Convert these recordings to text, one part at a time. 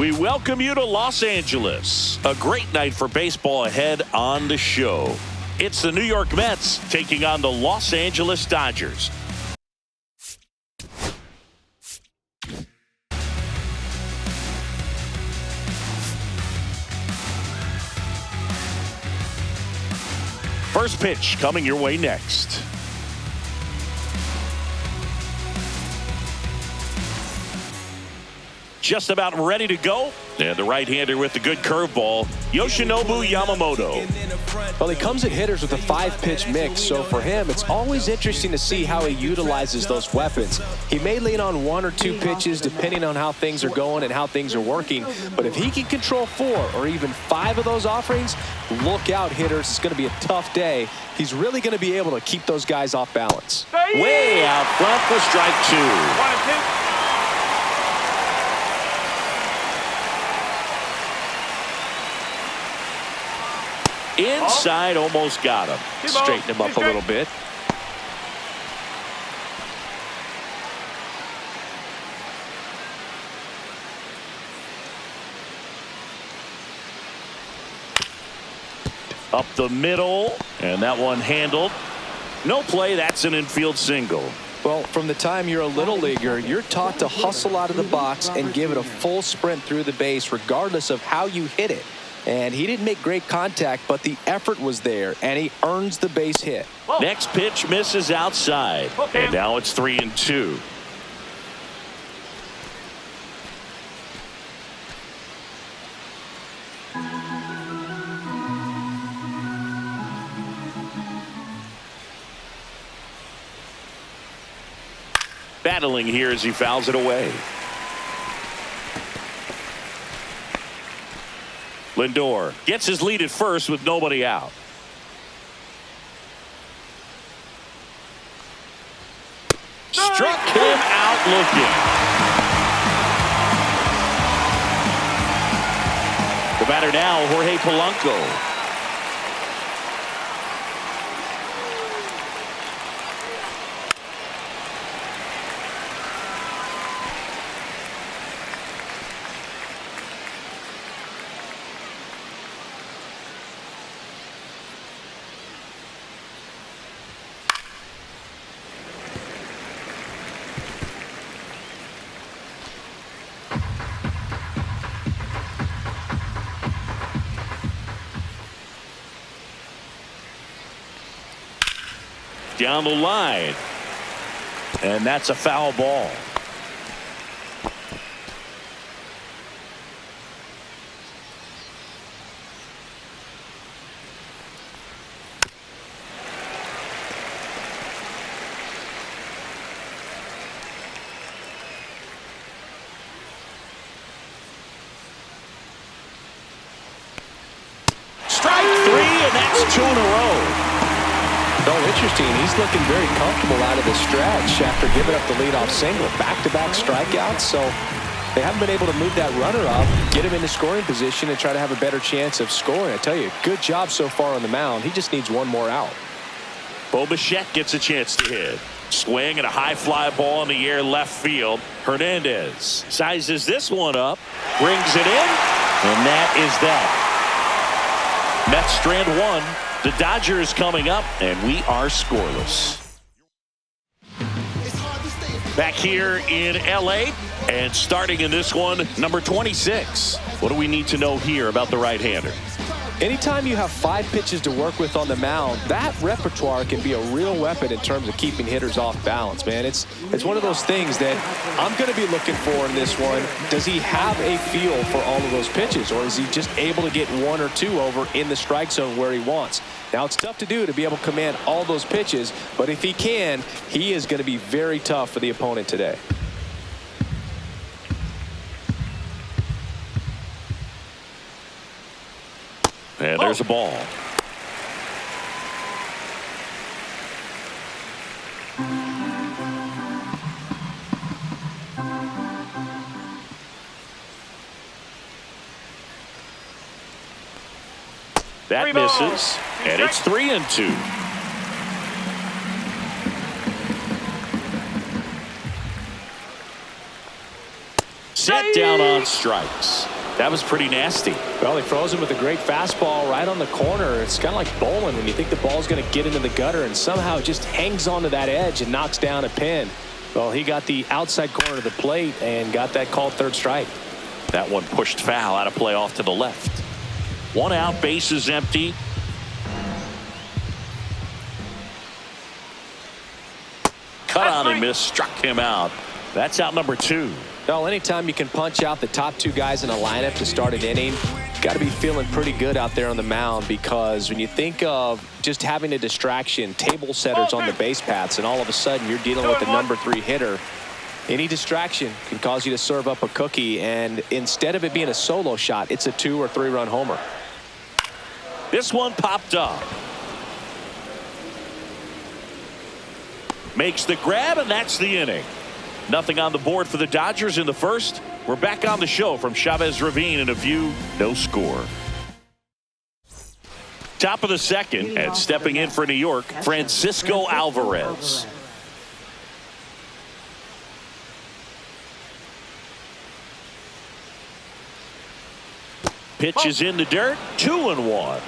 We welcome you to Los Angeles. A great night for baseball ahead on the show. It's the New York Mets taking on the Los Angeles Dodgers. First pitch coming your way next. Just about ready to go. And the right-hander with the good curveball, Yoshinobu Yamamoto. Well, he comes at hitters with a 5-pitch mix, so for him, it's always interesting to see how he utilizes those weapons. He may lean on 1 or 2 pitches depending on how things are going and how things are working, but if he can control 4 or even 5 of those offerings, look out, hitters. It's going to be a tough day. He's really going to be able to keep those guys off balance. Way out front for strike 2. 1 and 2. Inside, almost got him. Straighten him up a little bit. Up the middle, and that one handled. No play, that's an infield single. Well, from the time you're a little leaguer, you're taught to hustle out of the box and give it a full sprint through the base regardless of how you hit it. And he didn't make great contact, but the effort was there, and he earns the base hit. Next pitch misses outside, and now it's 3-2. Battling here as he fouls it away. Lindor gets his lead at first with nobody out. Struck him out looking. The batter now, Jorge Polanco. Down the line, and that's a foul ball. Strike 3, and that's 2 in a row. Oh, interesting. He's looking very comfortable out of the stretch after giving up the leadoff single. Back-to-back strikeouts, so they haven't been able to move that runner up, get him into scoring position, and try to have a better chance of scoring. I tell you, good job so far on the mound. He just needs one more out. Bo Bichette gets a chance to hit. Swing and a high fly ball in the air left field. Hernandez sizes this one up, brings it in, and that is that. Mets strand 1. The Dodgers coming up, and we are scoreless. Back here in L.A., and starting in this one, number 26. What do we need to know here about the right-hander? Anytime you have 5 pitches to work with on the mound, that repertoire can be a real weapon in terms of keeping hitters off balance, man. It's one of those things that I'm going to be looking for in this one. Does he have a feel for all of those pitches, or is he just able to get 1 or 2 over in the strike zone where he wants? Now, it's tough to do to be able to command all those pitches, but if he can, he is going to be very tough for the opponent today. And there's a ball. That misses, and it's 3-2. Set down on strikes. That was pretty nasty. Well, he froze him with a great fastball right on the corner. It's kind of like bowling when you think the ball's going to get into the gutter and somehow it just hangs onto that edge and knocks down a pin. Well, he got the outside corner of the plate and got that called third strike. That one pushed foul out of play off to the left. 1 out, bases empty. Cut on and miss, struck him out. That's out number 2. Well, anytime you can punch out the top 2 guys in a lineup to start an inning, you got to be feeling pretty good out there on the mound, because when you think of just having a distraction, table setters on the base paths, and all of a sudden you're dealing with the number 3 hitter, any distraction can cause you to serve up a cookie, and instead of it being a solo shot, it's a 2 or 3 run homer. This one popped up. Makes the grab, and that's the inning. Nothing on the board for the Dodgers in the first. We're back on the show from Chavez Ravine in a view, no score. Top of the second, and stepping in for New York, Francisco Alvarez. Pitch is in the dirt, 2-1.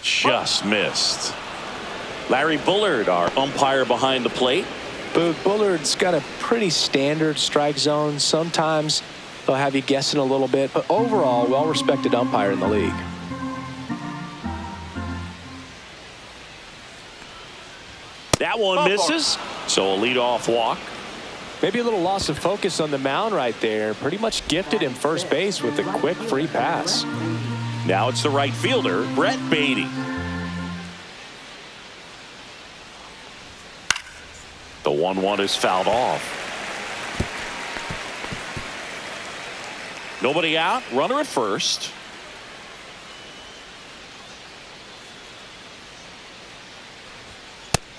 Just missed. Larry Bullard, our umpire behind the plate. Bullard's got a pretty standard strike zone. Sometimes they'll have you guessing a little bit, but overall, well-respected umpire in the league. That one misses, so a leadoff walk. Maybe a little loss of focus on the mound right there. Pretty much gifted him first base with a quick free pass. Now it's the right fielder, Brett Beatty. The 1-1 is fouled off. Nobody out, runner at first.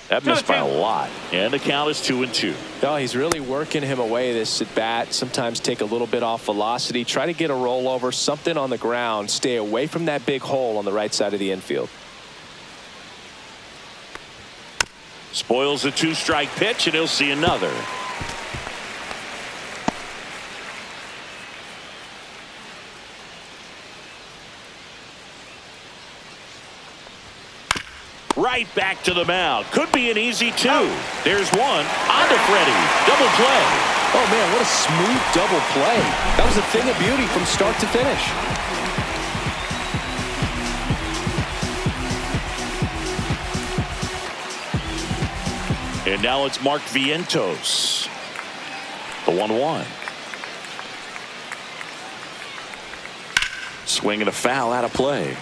That missed by a lot, and the count is 2-2. Oh, he's really working him away this at bat. Sometimes take a little bit off velocity, try to get a rollover, something on the ground, stay away from that big hole on the right side of the infield. Spoils a 2-strike pitch, and he'll see another. Right back to the mound. Could be an easy 2. There's one. On to Freddie. Double play. Oh, man, what a smooth double play. That was a thing of beauty from start to finish. And now it's Mark Vientos. The 1-1. Swing and a foul out of play.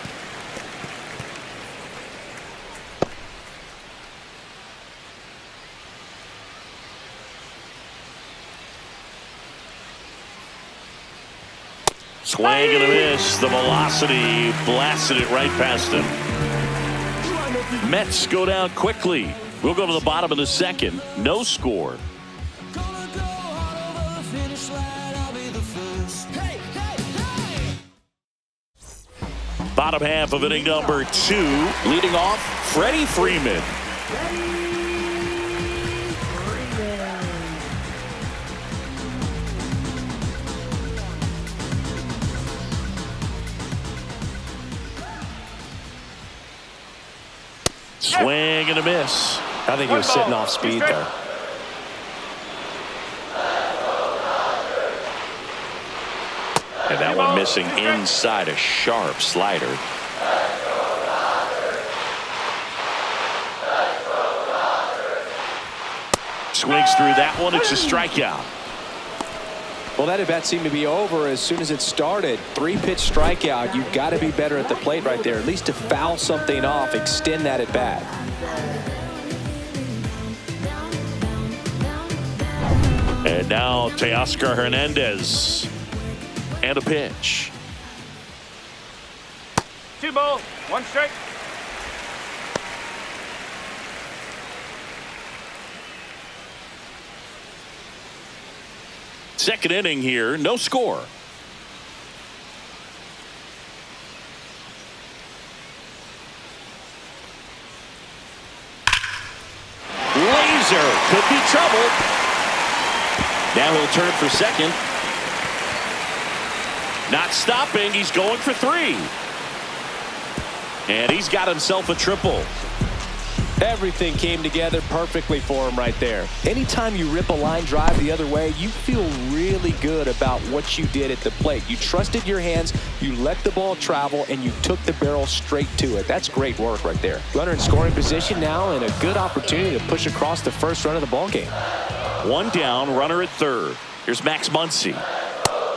Swing and a miss. The velocity blasted it right past him. Mets go down quickly. We'll go to the bottom of the second. No score. Bottom half of inning number 2. Leading off, Freddie Freeman. Swing and a miss. I think he was sitting off speed there. And that one missing inside a sharp slider. Swings through that one. It's a strikeout. Well, that at bat seemed to be over as soon as it started. 3-pitch strikeout. You've got to be better at the plate right there, at least to foul something off, extend that at bat. And now Teoscar Hernandez. And a pitch. 2 balls, 1 strike. Second inning here, no score. closer. Could be trouble. Now he'll turn for second. Not stopping. He's going for 3. And he's got himself a triple. Everything came together perfectly for him right there. Anytime you rip a line drive the other way, you feel really good about what you did at the plate. You trusted your hands, you let the ball travel, and you took the barrel straight to it. That's great work right there. Runner in scoring position now, and a good opportunity to push across the first run of the ball game. 1 down, runner at third. Here's Max Muncy.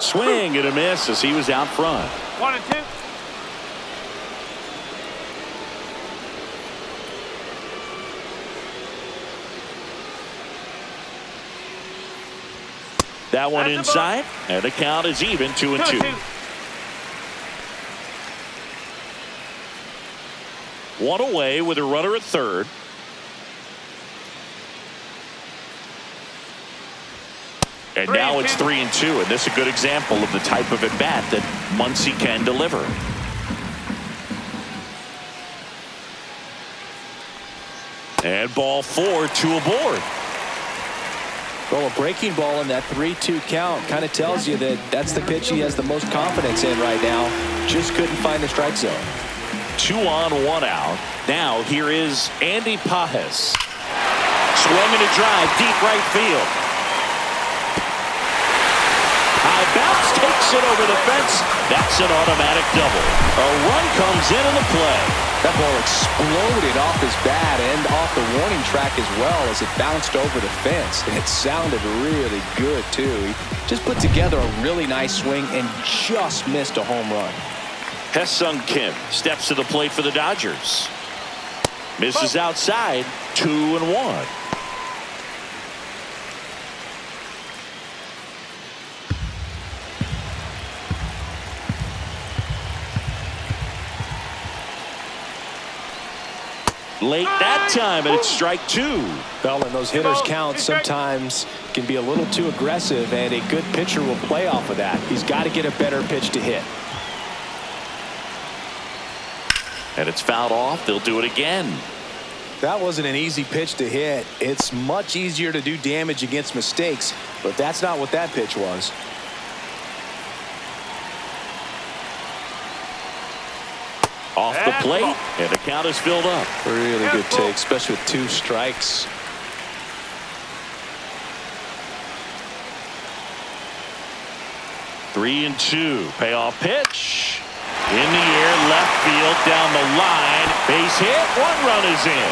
Swing and a miss as he was out front. 1 and 2. That one inside, and the count is even 2 and 2. 1 away with a runner at third. And now it's 3 and 2, and this is a good example of the type of at bat that Muncy can deliver. And ball 4, 2 aboard. Well, a breaking ball in that 3-2 count kind of tells you that that's the pitch he has the most confidence in right now. Just couldn't find the strike zone. 2 on, 1 out. Now here is Andy Pajes. Swinging a drive, deep right field. High bounce, takes it over the fence. That's an automatic double. A run comes in on the play. That ball exploded off his bat and off the warning track as well as it bounced over the fence. And it sounded really good, too. He just put together a really nice swing and just missed a home run. Ha-Seong Kim steps to the plate for the Dodgers. Misses outside, 2 and 1. Late that time, and it's strike 2. Well, and those hitters' counts sometimes can be a little too aggressive, and a good pitcher will play off of that. He's got to get a better pitch to hit. And it's fouled off. They'll do it again. That wasn't an easy pitch to hit. It's much easier to do damage against mistakes, but that's not what that pitch was. Off the plate, and the count is filled up. Really good take, especially with 2 strikes. Three and 2. Payoff pitch. In the air, left field, down the line. Base hit. 1 run is in.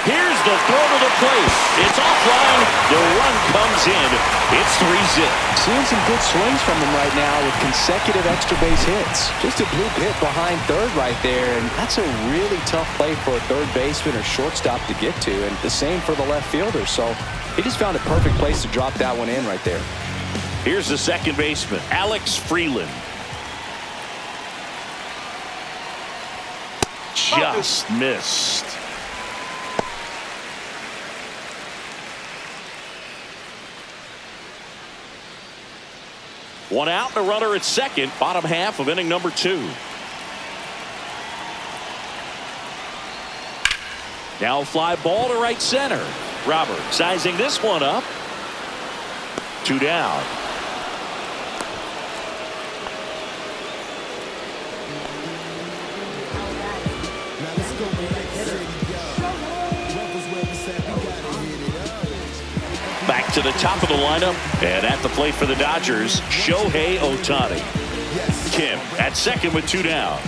Here's the throw to the plate. It's offline. The run comes in. It's 3-zip. Seeing some good swings from him right now with consecutive extra base hits. Just a bloop hit behind third right there, and that's a really tough play for a third baseman or shortstop to get to, and the same for the left fielder. So he just found a perfect place to drop that one in right there. Here's the second baseman, Alex Freeland. Just missed. One out and a runner at second. Bottom half of inning number 2. Now fly ball to right center. Robert sizing this one up. 2 down. Back to the top of the lineup, and at the plate for the Dodgers, Shohei Ohtani. Kim at second with 2 down.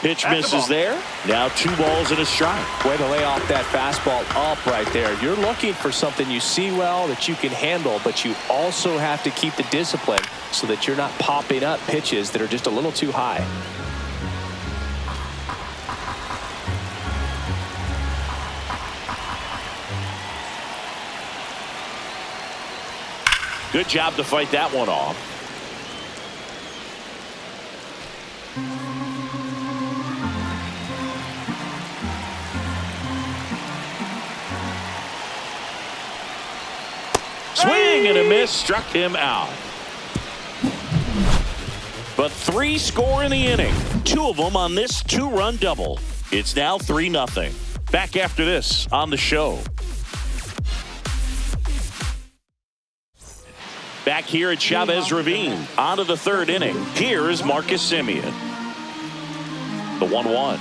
Pitch misses there. Now 2 balls and a strike. Way to lay off that fastball up right there. You're looking for something you see well that you can handle, but you also have to keep the discipline so that you're not popping up pitches that are just a little too high. Good job to fight that one off. Swing and a miss, struck him out. But 3 score in the inning, 2 of them on this 2-run double. It's now 3-0. Back after this on the show. Back here at Chavez Ravine. On to the third inning. Here is Marcus Semien. The 1-1.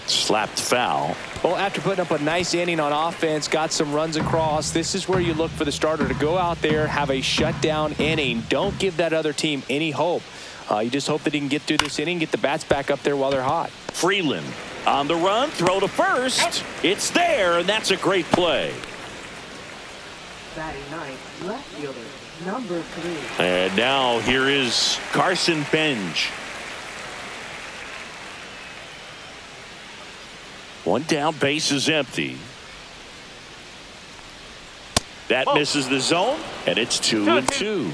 Slapped foul. Well, after putting up a nice inning on offense, got some runs across, this is where you look for the starter to go out there, have a shutdown inning. Don't give that other team any hope. You just hope that he can get through this inning, get the bats back up there while they're hot. Freeland on the run, throw to first. It's there, and that's a great play. Batting ninth, left fielder, number 3. And now here is Carson Benj. One down, base is empty. That misses the zone, and it's 2-2.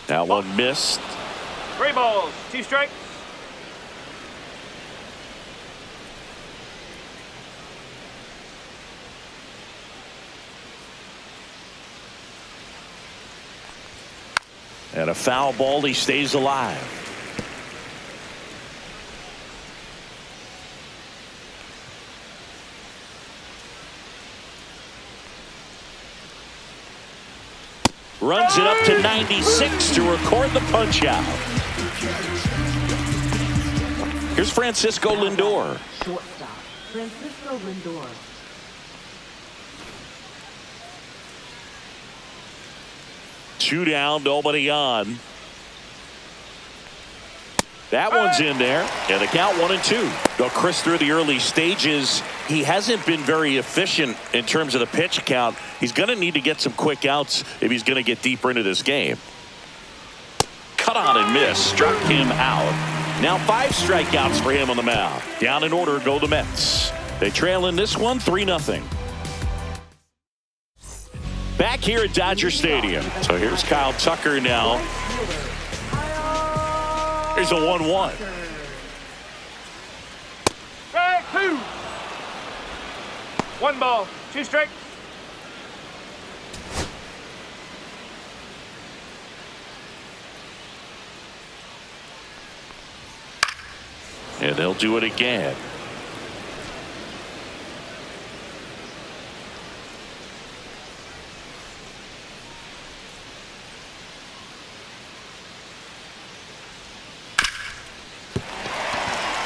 That one missed. 3 balls, 2 strikes. And a foul ball, he stays alive. Runs it up to 96 to record the punch out. Here's Francisco Lindor. Shortstop, Francisco Lindor. Two down, nobody on. That one's in there, and the count 1-2. Though Chris, through the early stages, he hasn't been very efficient in terms of the pitch count. He's going to need to get some quick outs if he's going to get deeper into this game. Cut on and miss, struck him out. Now 5 strikeouts for him on the mound. Down in order go the Mets. They trail in this one 3-0. Back here at Dodger Stadium. So here's Kyle Tucker now. Here's a 1-1. Strike 2. 1 ball, 2 strikes. And they'll do it again.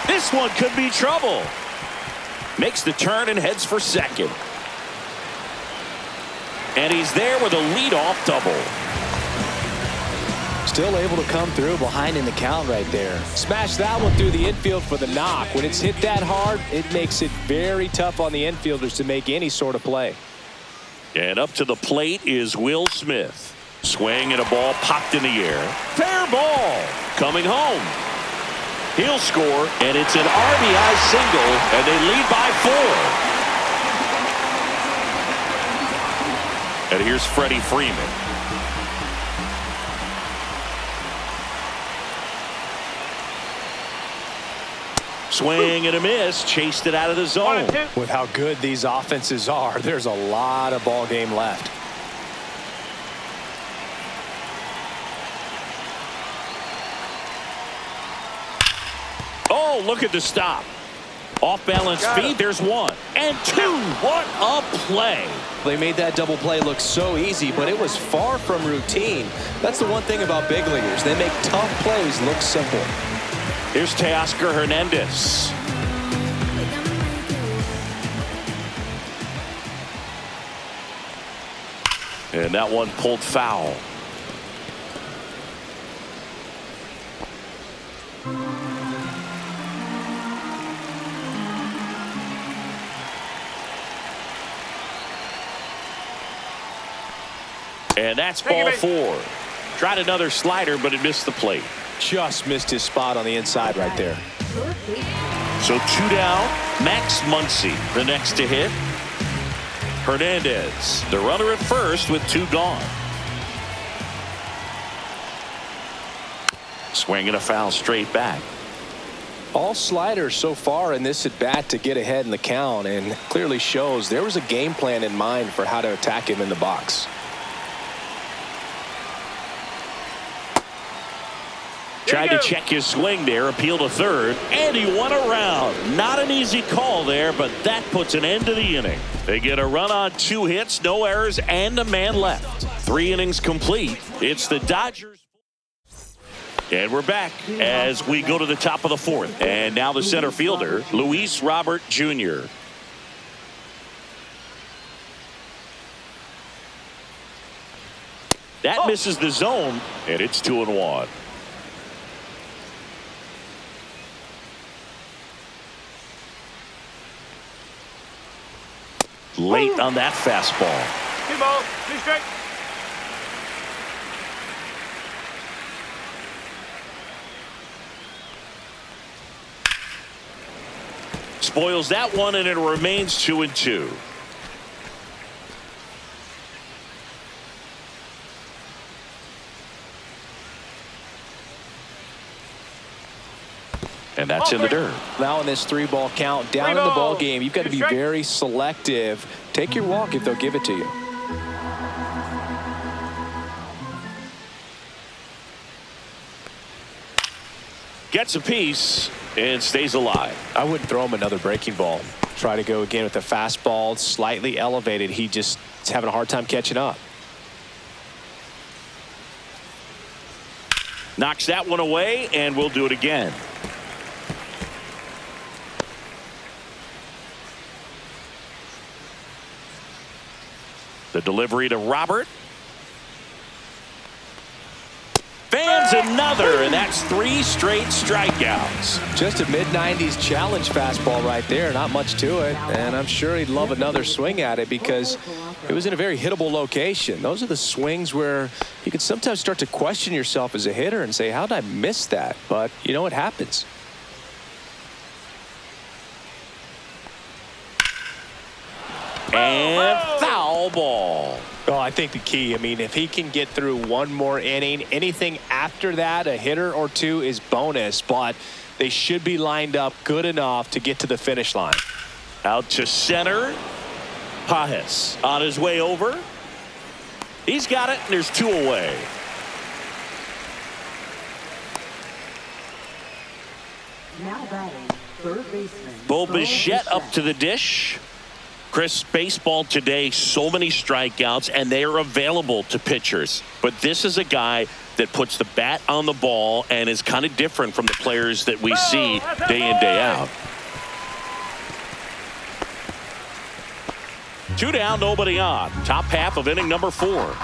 This one could be trouble. Makes the turn and heads for second. And he's there with a leadoff double. Still able to come through behind in the count right there. Smash that one through the infield for the knock. When it's hit that hard, it makes it very tough on the infielders to make any sort of play. And up to the plate is Will Smith. Swing and a ball popped in the air. Fair ball. Coming home. He'll score, and it's an RBI single, and they lead by 4. And here's Freddie Freeman. Swing and a miss, chased it out of the zone. With how good these offenses are, there's a lot of ball game left. Oh, look at the stop. Off balance feed, there's 1 and 2. What a play. They made that double play look so easy, but it was far from routine. That's the one thing about big leaguers. They make tough plays look simple. Here's Teoscar Hernandez. And that one pulled foul. And that's ball 4. Tried another slider, but it missed the plate. Just missed his spot on the inside right there. So 2 down. Max Muncy, the next to hit. Hernandez, the runner at first with 2 gone. Swing and a foul straight back. All sliders so far in this at bat to get ahead in the count, and clearly shows there was a game plan in mind for how to attack him in the box. Tried to check his swing there, appeal to third, and he went around. Not an easy call there, but that puts an end to the inning. They get a run on 2 hits, no errors, and a man left. 3 innings complete. It's the Dodgers. And we're back as we go to the top of the 4th. And now the center fielder, Luis Robert Jr. That misses the zone, and it's 2-1. Late on that fastball. 2 balls, 2 strikes. Spoils that one, and it remains 2-2. And that's in the dirt. Now in this 3-ball count, down in the ball game, you've got to be very selective. Take your walk if they'll give it to you. Gets a piece and stays alive. I wouldn't throw him another breaking ball. Try to go again with the fastball, slightly elevated. He just is having a hard time catching up. Knocks that one away, and we'll do it again. The delivery to Robert. Fans another, and that's 3 straight strikeouts. Just a mid-90s challenge fastball right there. Not much to it, and I'm sure he'd love another swing at it because it was in a very hittable location. Those are the swings where you can sometimes start to question yourself as a hitter and say, how did I miss that? But, you know, it happens. And foul ball. Well, I think the key, I mean, if he can get through one more inning, anything after that, a hitter or 2 is bonus, but they should be lined up good enough to get to the finish line. Out to center. Pajes on his way over. He's got it, and there's 2 away. Now batting, third baseman. Bo Bichette up to the dish. Chris, baseball today, so many strikeouts, and they are available to pitchers. But this is a guy that puts the bat on the ball and is kind of different from the players that we see day in, day out. 2 down, nobody on. Top half of inning number 4.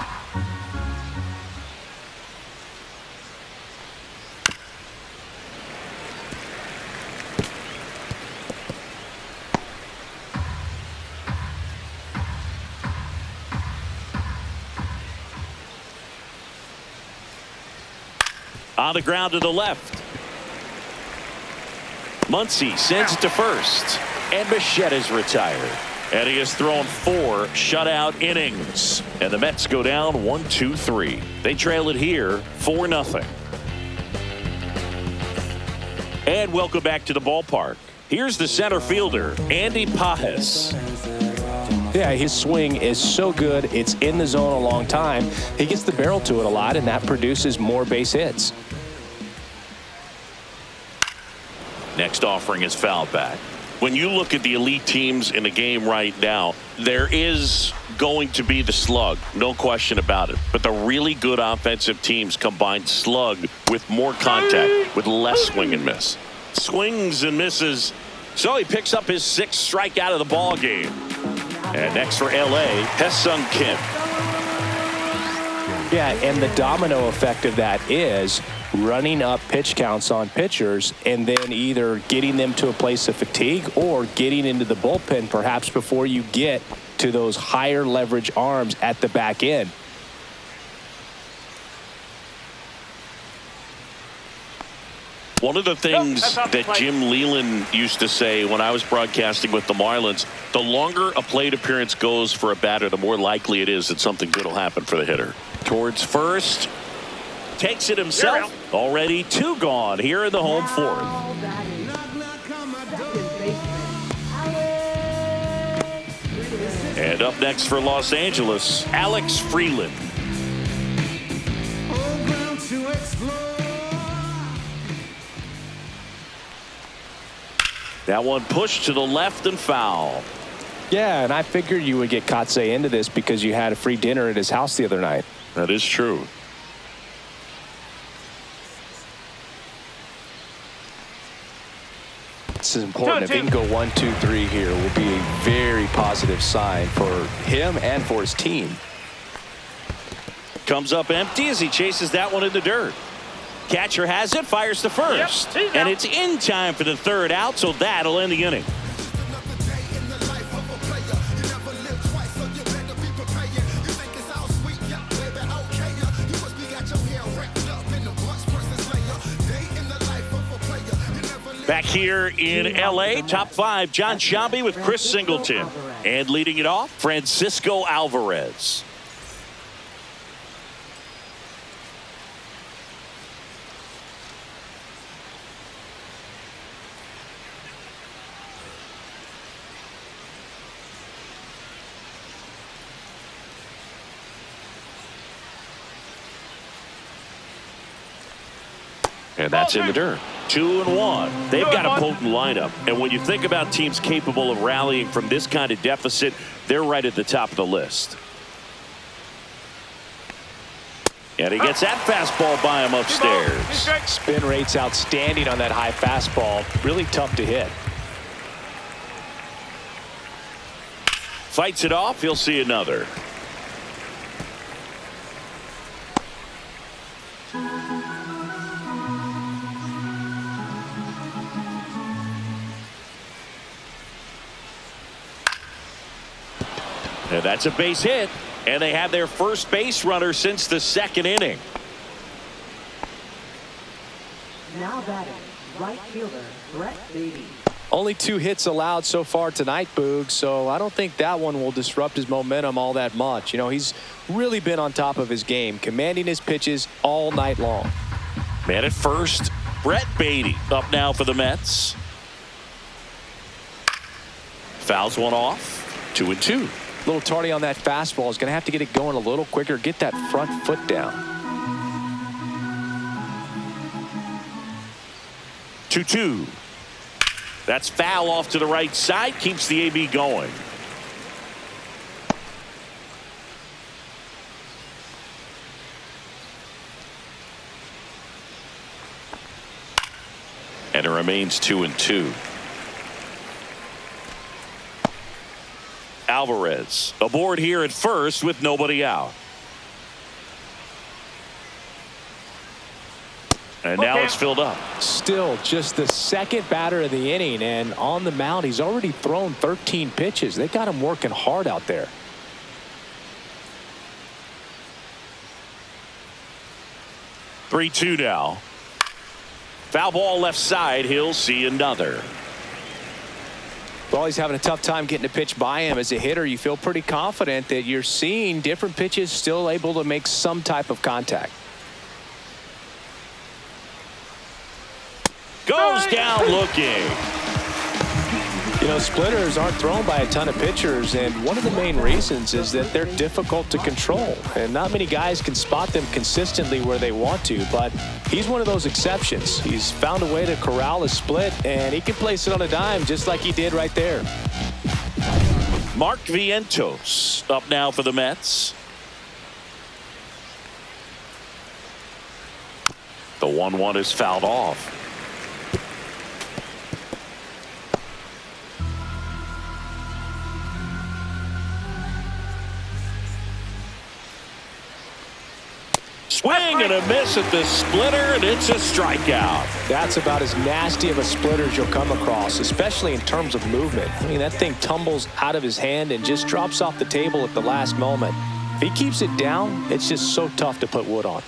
On the ground to the left. Muncy sends it to first. And Bichette is retired. And he has thrown 4 shutout innings. And the Mets go down 1-2-3. They trail it here 4-0. And welcome back to the ballpark. Here's the center fielder, Andy Pajes. Yeah, his swing is so good. It's in the zone a long time. He gets the barrel to it a lot, and that produces more base hits. Next offering is fouled back. When you look at the elite teams in the game right now, there is going to be the slug, no question about it. But the really good offensive teams combine slug with more contact, with less swing and miss. Swings and misses. So he picks up his 6th strikeout of the ball game. And next for LA, Ha-Seong Kim. Yeah, and the domino effect of that is running up pitch counts on pitchers and then either getting them to a place of fatigue or getting into the bullpen perhaps before you get to those higher leverage arms at the back end. One of the things that Jim Leland used to say when I was broadcasting with the Marlins, the longer a plate appearance goes for a batter, the more likely it is that something good will happen for the hitter. Towards first. Takes it himself. Already 2 gone here in the home 4th. And up next for Los Angeles, Alex Freeland. That one pushed to the left and foul. Yeah, and I figured you would get Kotsay into this because you had a free dinner at his house the other night. That is true. This is important. If he can go 1, 2, 3 here, will be a very positive sign for him and for his team. Comes up empty as he chases that one in the dirt. Catcher has it, fires to first. Yep, and it's in time for the third out, so that'll end the inning. Back here in L.A., top 5, John Sciambi with Chris Singleton. And leading it off, Francisco Alvarez. And that's in the dirt. 2-1. They've got a potent lineup. And when you think about teams capable of rallying from this kind of deficit, they're right at the top of the list. And he gets that fastball by him upstairs. Spin rate's outstanding on that high fastball. Really tough to hit. Fights it off. He'll see another. And that's a base hit. And they have their first base runner since the second inning. Now batting, right fielder, Brett Beatty. Only 2 hits allowed so far tonight, Boog, so I don't think that one will disrupt his momentum all that much. You know, he's really been on top of his game, commanding his pitches all night long. Man at first, Brett Beatty up now for the Mets. Fouls one off. 2-2. A little tardy on that fastball. Is going to have to get it going a little quicker. Get that front foot down. 2-2. That's foul off to the right side. Keeps the AB going. And it remains 2-2. Alvarez aboard here at first with nobody out. And now it's filled up. Still just the second batter of the inning, and on the mound he's already thrown 13 pitches. They got him working hard out there. Three-two now. Foul ball left side. He'll see another. Well, he's having a tough time getting a pitch by him. As a hitter, you feel pretty confident that you're seeing different pitches still able to make some type of contact. Goes down looking. You know, splitters aren't thrown by a ton of pitchers, and one of the main reasons is that they're difficult to control, and not many guys can spot them consistently where they want to, but he's one of those exceptions. He's found a way to corral a split, and he can place it on a dime just like he did right there. Mark Vientos up now for the Mets. The 1-1 is fouled off. Swing and a miss at the splitter, and it's a strikeout. That's about as nasty of a splitter as you'll come across, especially in terms of movement. I mean, that thing tumbles out of his hand and just drops off the table at the last moment. If he keeps it down, it's just so tough to put wood on.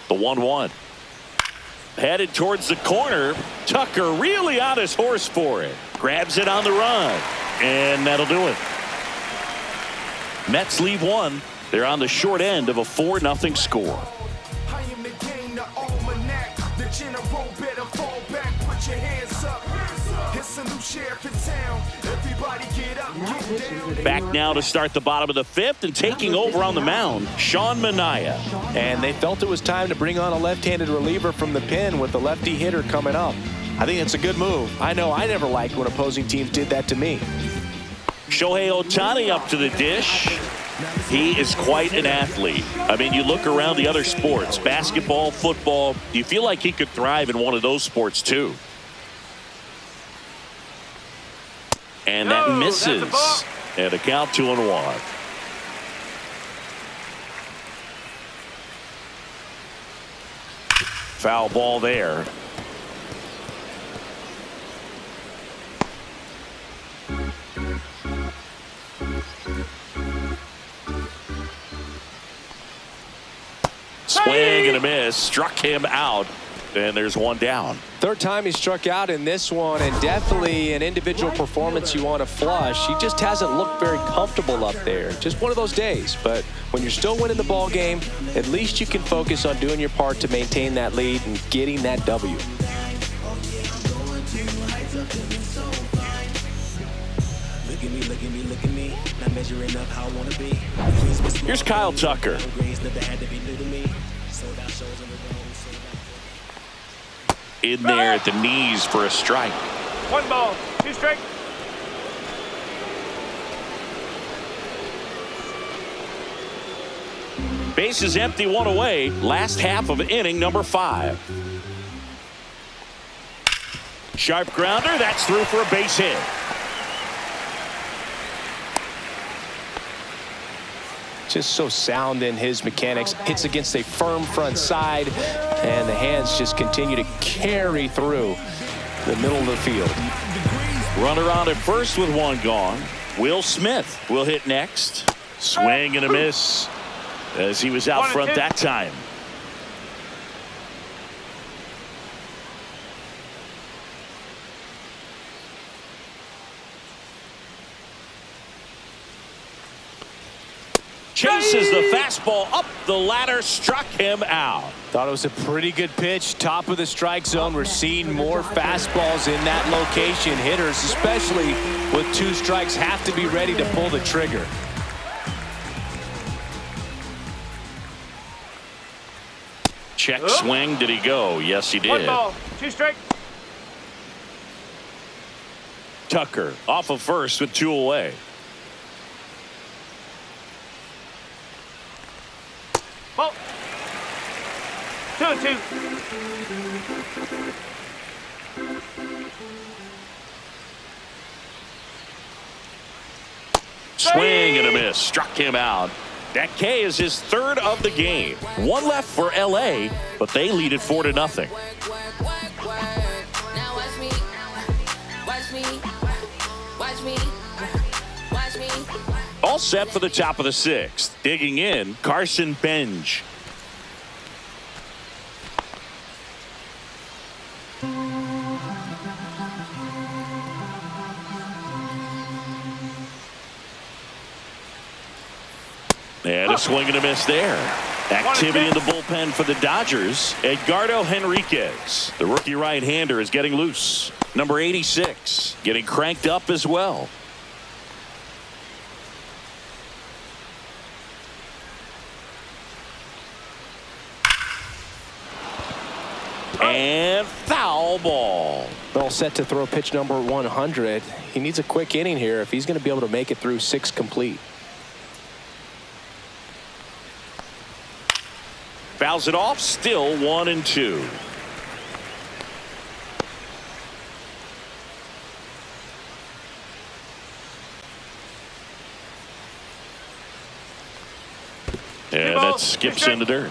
The 1-1. Headed towards the corner. Tucker really on his horse for it. Grabs it on the run. And that'll do it. Mets leave one. They're on the short end of a 4-0 score. I am the game, the almanac. The general better fall back, put your hands up. Back now to start the bottom of the fifth, and taking over on the mound, Sean Manaea. And they felt it was time to bring on a left-handed reliever from the pen with the lefty hitter coming up. I think it's a good move. I know I never liked when opposing teams did that to me. Shohei Ohtani up to the dish. He is quite an athlete. I mean, you look around the other sports, basketball, football, you feel like he could thrive in one of those sports too. And that misses. And a count 2-1. Foul ball there. Swing and a miss. Struck him out. And there's one down. Third time he struck out in this one, and definitely an individual performance you want to flush. He just hasn't looked very comfortable up there. Just one of those days. But when you're still winning the ball game, at least you can focus on doing your part to maintain that lead and getting that W. Here's Kyle Tucker. In there at the knees for a strike. 1 ball, 2 strikes. Base is empty, 1 away. Last half of inning number 5. Sharp grounder. That's through for a base hit. Just so sound in his mechanics. Hits against a firm front side, and the hands just continue to carry through the middle of the field. Runner on at first with 1 gone. Will Smith will hit next. Swing and a miss as he was out front that time. Chases the fastball up the ladder, struck him out. Thought it was a pretty good pitch. Top of the strike zone. We're seeing more fastballs in that location. Hitters, especially with 2 strikes, have to be ready to pull the trigger. Check swing. Did he go? Yes, he did. 1 ball, 2 strikes. Tucker off of first with 2 away. Ball. 2-2. Swing and a miss. Struck him out. That K is his 3rd of the game. 1 left for LA, but they lead it 4-0. Now watch me. Watch me. Watch me. Watch me. All set for the top of the 6th. Digging in, Carson Benj. And a swing and a miss there. Activity in the bullpen for the Dodgers. Edgardo Henriquez, the rookie right-hander, is getting loose. Number 86, getting cranked up as well. And foul ball. All set to throw pitch number 100. He needs a quick inning here if he's going to be able to make it through 6 complete. Fouls it off, still 1-2. And that skips into dirt.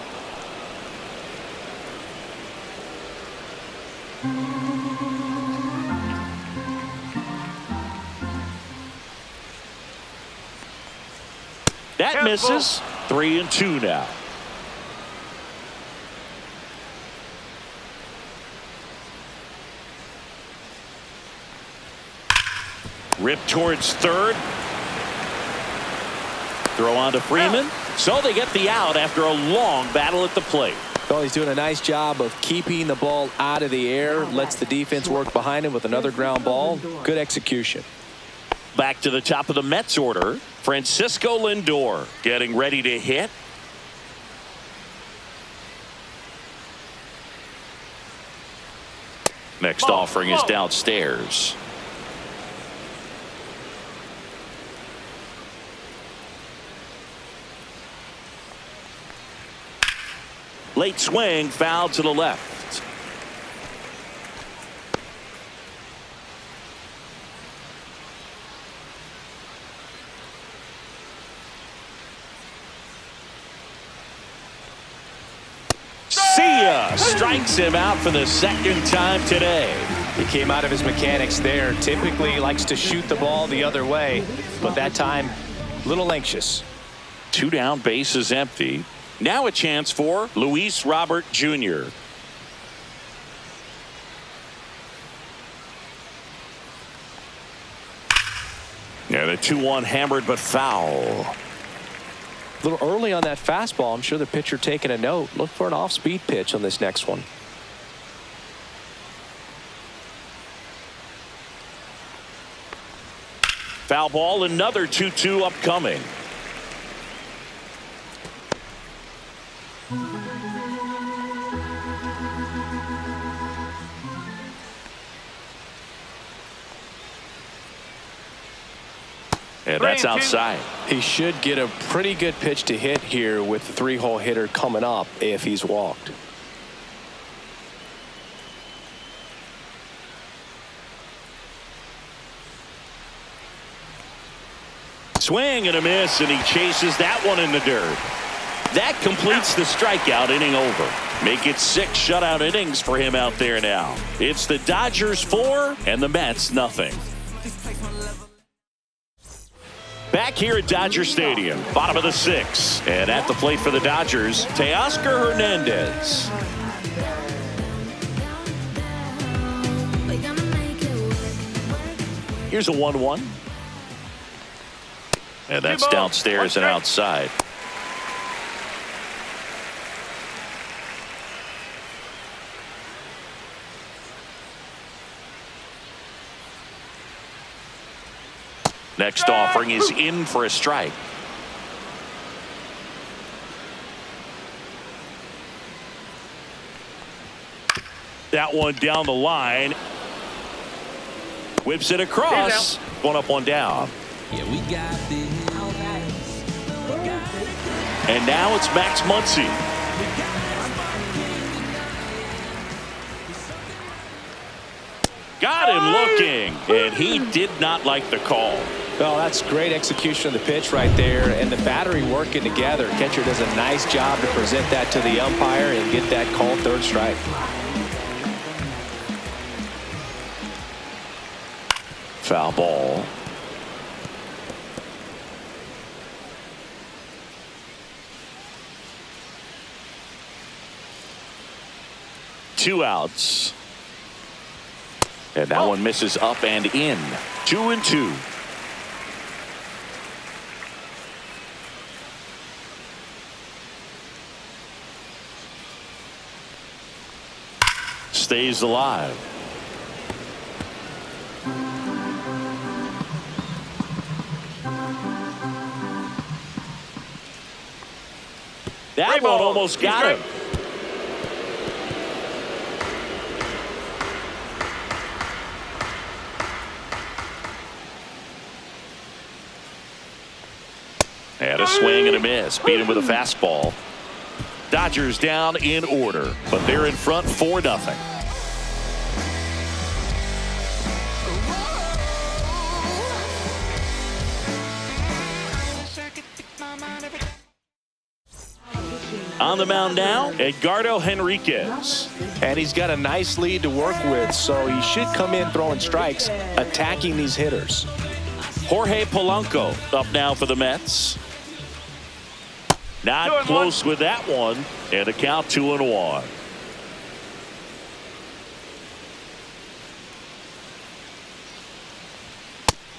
That misses. 3-2 now. Rip towards third. Throw on to Freeman. So they get the out after a long battle at the plate. Well, he's doing a nice job of keeping the ball out of the air, lets the defense work behind him with another ground ball. Good execution. Back to the top of the Mets order, Francisco Lindor getting ready to hit. Next offering is downstairs. Late swing, foul to the left. See ya! Strikes him out for the second time today. He came out of his mechanics there. Typically he likes to shoot the ball the other way, but that time a little anxious. 2 down, bases empty. Now a chance for Luis Robert Jr. Yeah, the 2-1 hammered but foul. A little early on that fastball. I'm sure the pitcher taking a note. Look for an off-speed pitch on this next one. Foul ball, another 2-2 upcoming. And that's outside. He should get a pretty good pitch to hit here with the 3-hole hitter coming up if he's walked. Swing and a miss, and he chases that one in the dirt. That completes the strikeout inning over. Make it 6 shutout innings for him out there now. It's the Dodgers 4 and the Mets nothing. Back here at Dodger Stadium, bottom of the 6th, and at the plate for the Dodgers, Teoscar Hernandez. Here's a 1-1. And that's downstairs and outside. Next offering is in for a strike. That one down the line. Whips it across. One up, one down. Yeah, we got this. And now it's Max Muncy. Got him looking, and he did not like the call. Well, that's great execution of the pitch right there, and the battery working together. Catcher does a nice job to present that to the umpire and get that called 3rd strike. Foul ball. Two outs. And that one misses up and in. 2-2. Stays alive. That one almost got him. And a swing and a miss. Beat him with a fastball. Dodgers down in order, but they're in front 4-0. On the mound now, Edgardo Henriquez. And he's got a nice lead to work with, so he should come in throwing strikes, attacking these hitters. Jorge Polanco up now for the Mets. Not close with that one, and a count 2-1.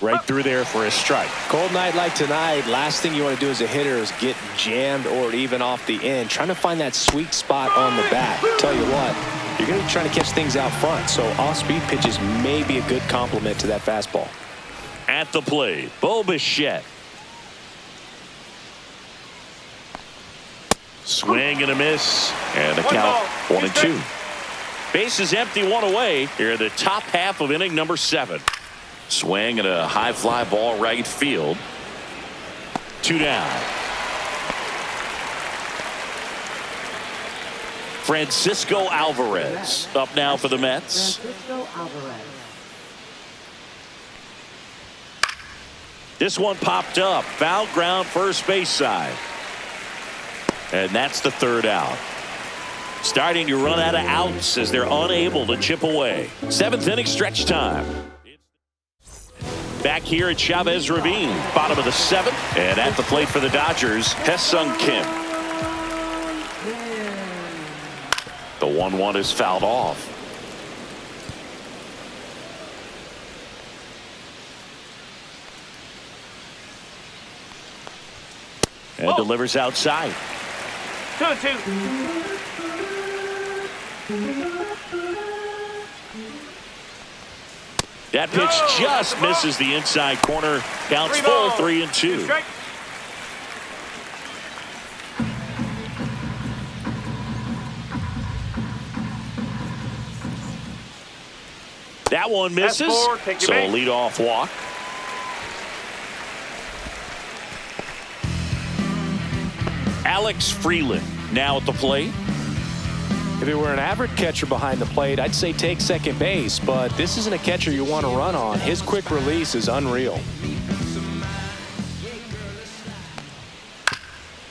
Right through there for a strike. Cold night like tonight, last thing you want to do as a hitter is get jammed or even off the end. Trying to find that sweet spot on the bat. Tell you what, you're going to be trying to catch things out front, so off-speed pitches may be a good complement to that fastball. At the plate, Bo Bichette. Swing and a miss, and the count 1-2. Base is empty, one away here in the top half of inning number 7. Swing and a high fly ball right field. 2 down. Francisco Alvarez up now for the Mets. Francisco Alvarez. This one popped up. Foul ground first base side. And that's the 3rd out. Starting to run out of outs as they're unable to chip away. 7th inning stretch time. Back here at Chavez Ravine, bottom of the 7th. And at the plate for the Dodgers, Hesung Kim. The 1-1 is fouled off. And delivers outside. 2-2. That pitch just misses the inside corner. Counts full, 3-2. That one misses. So a leadoff walk. Alex Freeland now at the plate. If he were an average catcher behind the plate, I'd say take second base, but this isn't a catcher you want to run on. His quick release is unreal.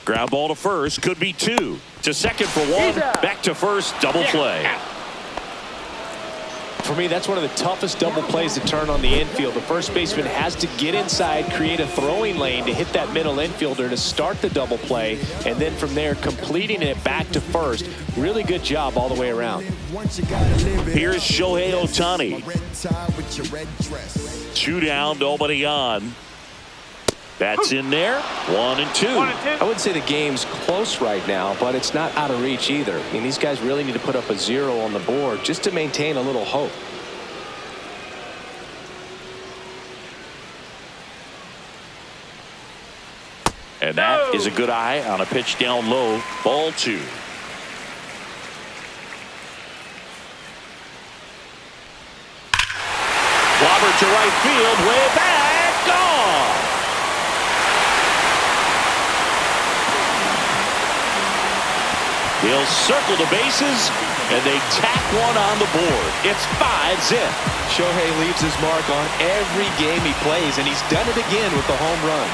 Ground ball to first, could be 2. To second for 1. Back to first, double play. For me, that's one of the toughest double plays to turn on the infield. The first baseman has to get inside, create a throwing lane to hit that middle infielder to start the double play, and then from there completing it back to first. Really good job all the way around. Here's Shohei Ohtani. 2 down, nobody on. That's in there. 1-2. I wouldn't say the game's close right now, but it's not out of reach either. I mean, these guys really need to put up a 0 on the board just to maintain a little hope. And that is a good eye on a pitch down low. Ball 2. Robert to right field, way back, gone. He'll circle the bases, and they tack one on the board. It's 5-zip. Shohei leaves his mark on every game he plays, and he's done it again with the home run.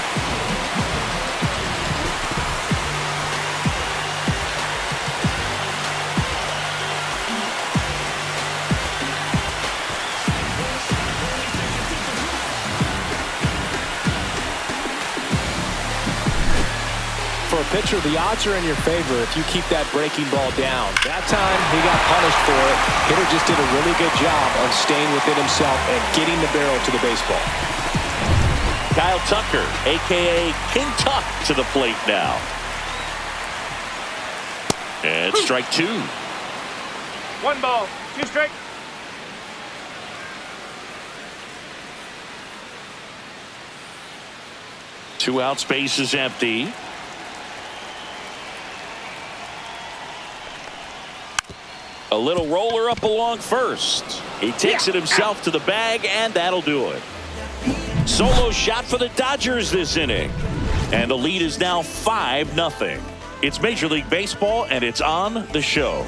For a pitcher, the odds are in your favor if you keep that breaking ball down. That time, he got punished for it. Hitter just did a really good job of staying within himself and getting the barrel to the baseball. Kyle Tucker, a.k.a. King Tuck, to the plate now. And strike 2. 1 ball, 2 strike. Two out, space is empty. A little roller up along first. He takes it himself to the bag, and that'll do it. Solo shot for the Dodgers this inning. And the lead is now 5-0. It's Major League Baseball, and it's on the show.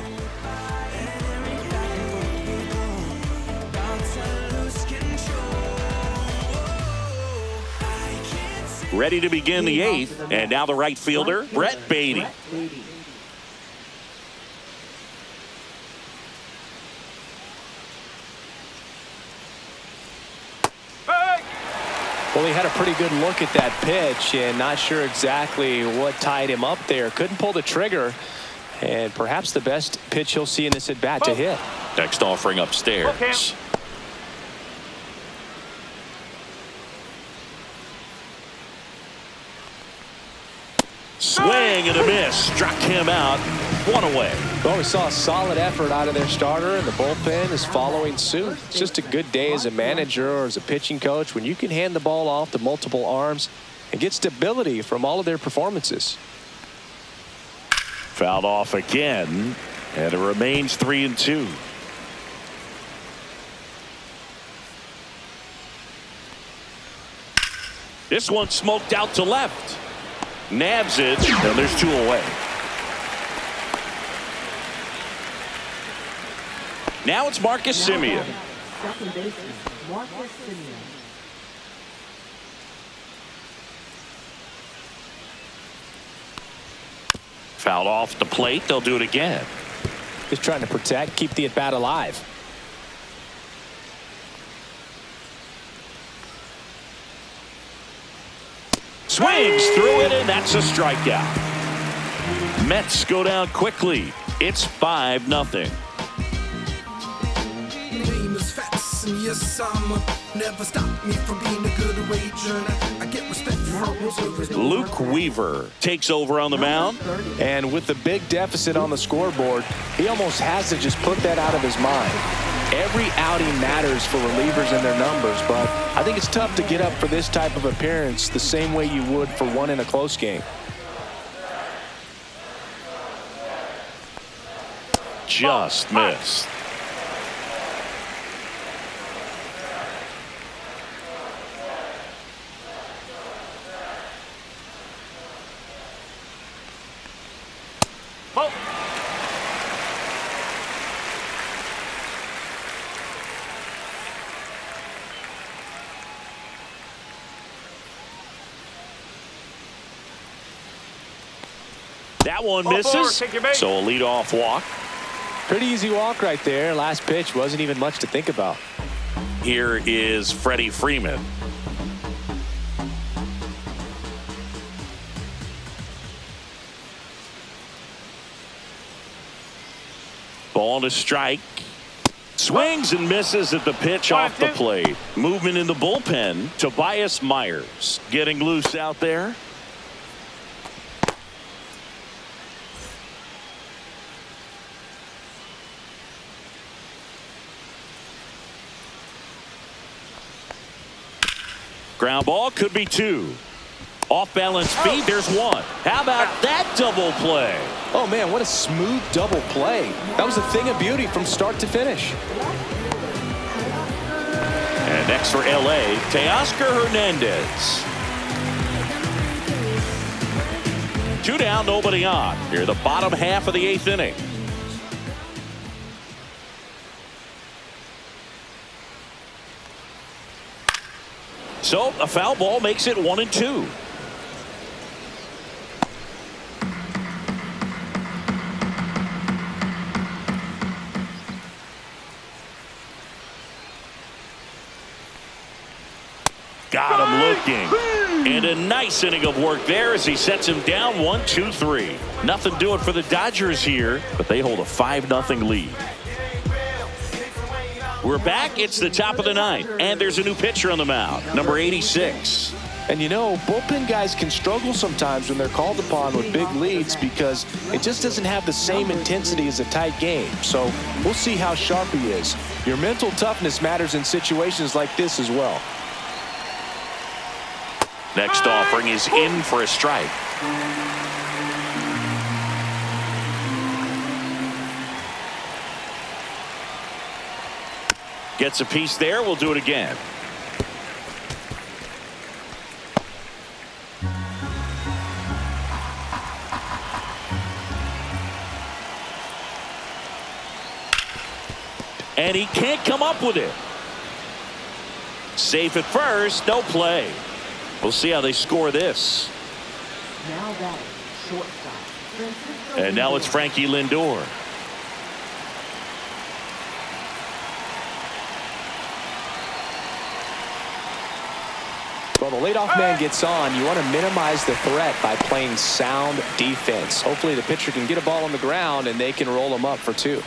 Ready to begin the 8th, and now the right fielder, Brett Beatty. Well, he had a pretty good look at that pitch and not sure exactly what tied him up there. Couldn't pull the trigger, and perhaps the best pitch he'll see in this at-bat to hit. Next offering upstairs. Swing and a miss. Struck him out. One away. Well, we saw a solid effort out of their starter, and the bullpen is following suit. It's just a good day as a manager or as a pitching coach when you can hand the ball off to multiple arms and get stability from all of their performances. Fouled off again, and it remains 3-2. This one smoked out to left. Nabs it, and there's 2 away. Now it's Marcus Semien. Second baseman, Marcus Semien. Fouled off the plate. They'll do it again. Just trying to protect, keep the at-bat alive. Swings through it, and that's a strikeout. Mets go down quickly. It's 5-0. Yes, never stop me from being a good wager. I get respect from Luke Weaver takes over on the mound. And with the big deficit on the scoreboard, he almost has to just put that out of his mind. Every outing matters for relievers and their numbers, but I think it's tough to get up for this type of appearance the same way you would for one in a close game. Just missed. That one misses, so a leadoff walk. Pretty easy walk right there. Last pitch wasn't even much to think about. Here is Freddie Freeman. Ball to strike. Swings and misses at the pitch off the plate. Movement in the bullpen. Tobias Myers getting loose out there. Ground ball, could be 2. Off balance feet, there's 1. How about that double play? Oh man, what a smooth double play. That was a thing of beauty from start to finish. And next for LA, Teoscar Hernandez. 2 down, nobody on. Here the bottom half of the 8th inning. So a foul ball makes it 1-2. Got him looking. And a nice inning of work there as he sets him down 1-2-3. Nothing doing for the Dodgers here, but they hold a 5-0 lead. We're back. It's the top of the 9th, and there's a new pitcher on the mound, number 86. And you know, bullpen guys can struggle sometimes when they're called upon with big leads because it just doesn't have the same intensity as a tight game. So we'll see how sharp he is. Your mental toughness matters in situations like this as well. Next offering is in for a strike. Gets a piece there. We'll do it again. And he can't come up with it. Safe at first. No play. We'll see how they score this. Now batting, shortstop, Francisco And now it's Lindor. Frankie Lindor. Well, the leadoff man gets on. You want to minimize the threat by playing sound defense. Hopefully the pitcher can get a ball on the ground and they can roll him up for 2.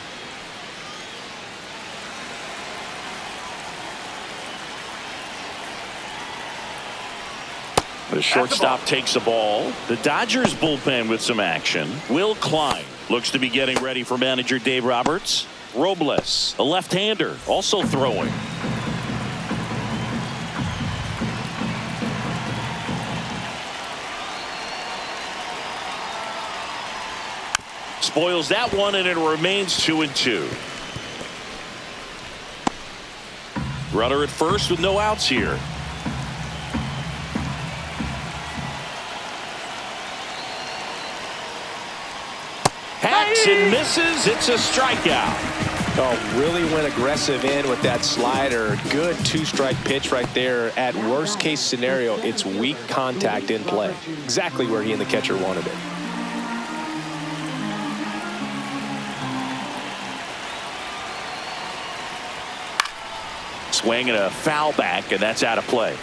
The shortstop takes the ball. The Dodgers bullpen with some action. Will Klein looks to be getting ready for manager Dave Roberts. Robles, a left-hander, also throwing. Spoils that one, and it remains 2-2. Runner at first with no outs here. Hacks and misses. It's a strikeout. Oh, really went aggressive in with that slider. Good two-strike pitch right there. At worst case scenario, it's weak contact in play. Exactly where he and the catcher wanted it. Swing and a foul back, and that's out of play.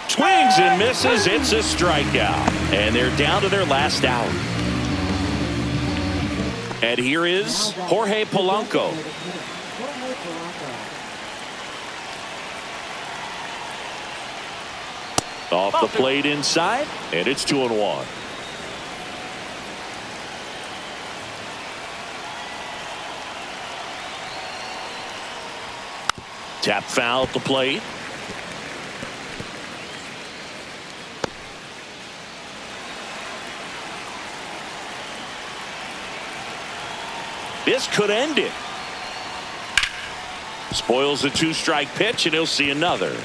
Swings and misses. It's a strikeout. And they're down to their last out. And here is Jorge Polanco. Off the plate inside, and it's 2-1. Tap foul at the plate. This could end it. Spoils the two-strike pitch, and he'll see another.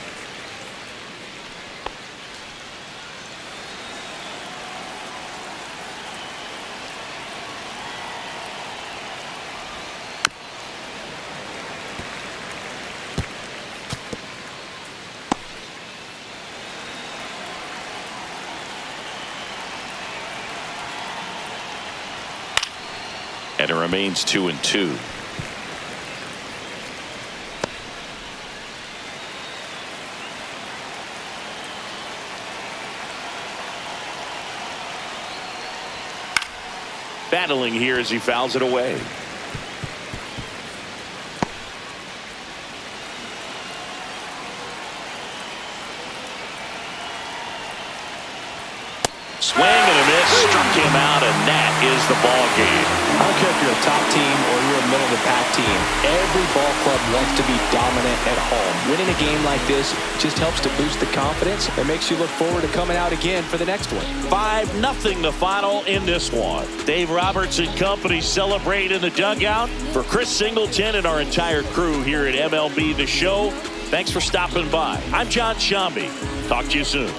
And it remains 2-2. Battling here as he fouls it away. Swing and a miss, struck him out, and that is the ball game. I don't care if you're a top team or you're a middle-of-the-pack team. Every ball club wants to be dominant at home. Winning a game like this just helps to boost the confidence and makes you look forward to coming out again for the next one. 5-0 the final in this one. Dave Roberts and company celebrate in the dugout. For Chris Singleton and our entire crew here at MLB The Show, thanks for stopping by. I'm John Shambi. Talk to you soon.